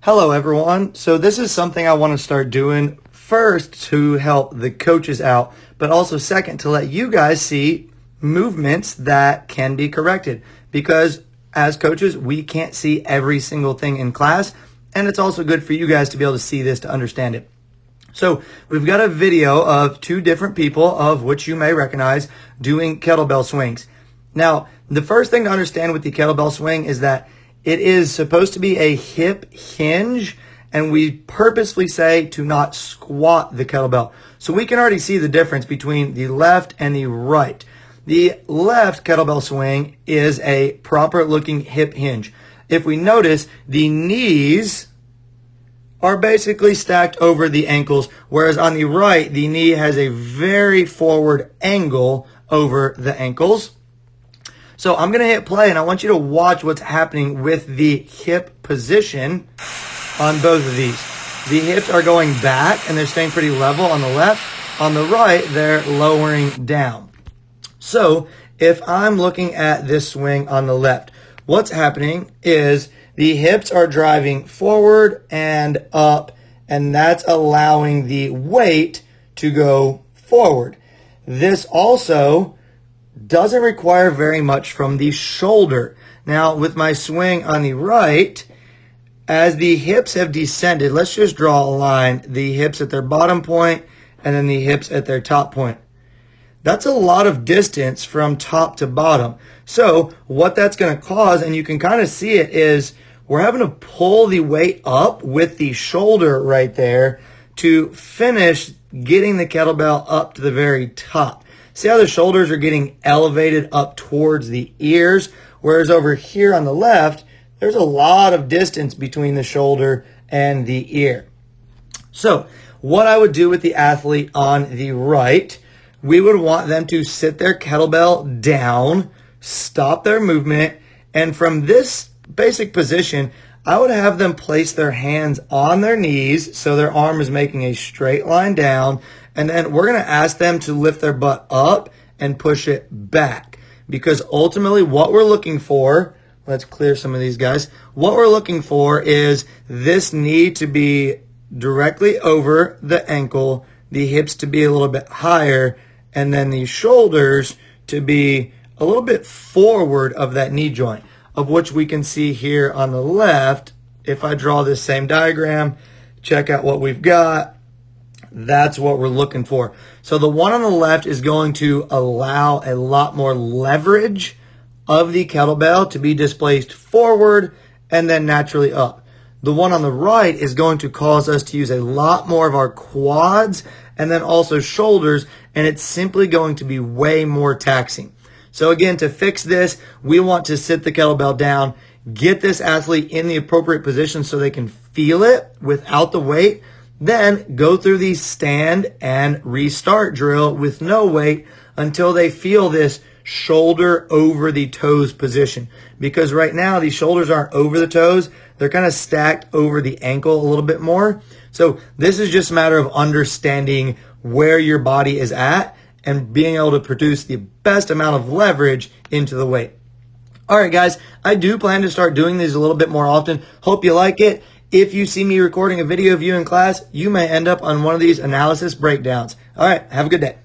Hello everyone. So this is something I want to start doing first to help the coaches out, but also second to let you guys see movements that can be corrected, because as coaches, we can't see every single thing in class, and it's also good for you guys to be able to see this to understand it. So we've got a video of two different people, of which you may recognize, doing kettlebell swings. Now, the first thing to understand with the kettlebell swing is that it is supposed to be a hip hinge, and we purposefully say to not squat the kettlebell. So we can already see the difference between the left and the right. The left kettlebell swing is a proper looking hip hinge. If we notice, the knees are basically stacked over the ankles, whereas on the right, the knee has a very forward angle over the ankles. So I'm going to hit play, and I want you to watch what's happening with the hip position on both of these. The hips are going back, and they're staying pretty level on the left. On the right, they're lowering down. So if I'm looking at this swing on the left, what's happening is the hips are driving forward and up, and that's allowing the weight to go forward. This also doesn't require very much from the shoulder. Now, with my swing on the right, as the hips have descended, let's just draw a line, the hips at their bottom point and then the hips at their top point. That's a lot of distance from top to bottom. So what that's going to cause, and you can kind of see it, is we're having to pull the weight up with the shoulder right there to finish getting the kettlebell up to the very top. See how the shoulders are getting elevated up towards the ears, whereas over here on the left, there's a lot of distance between the shoulder and the ear. So what I would do with the athlete on the right, we would want them to sit their kettlebell down, stop their movement, and from this basic position, I would have them place their hands on their knees so their arm is making a straight line down, and then we're going to ask them to lift their butt up and push it back, because ultimately what we're looking for, let's clear some of these guys, what we're looking for is this knee to be directly over the ankle, the hips to be a little bit higher, and then the shoulders to be a little bit forward of that knee joint, of which we can see here on the left. If I draw this same diagram, check out what we've got. That's what we're looking for. So the one on the left is going to allow a lot more leverage of the kettlebell to be displaced forward and then naturally up. The one on the right is going to cause us to use a lot more of our quads and then also shoulders, and it's simply going to be way more taxing. So again, to fix this, we want to sit the kettlebell down, get this athlete in the appropriate position so they can feel it without the weight, then go through the stand and restart drill with no weight until they feel this shoulder over the toes position. Because right now, these shoulders aren't over the toes. They're kind of stacked over the ankle a little bit more. So this is just a matter of understanding where your body is at and being able to produce the best amount of leverage into the weight. All right, guys, I do plan to start doing these a little bit more often. Hope you like it. If you see me recording a video of you in class, you may end up on one of these analysis breakdowns. All right, have a good day.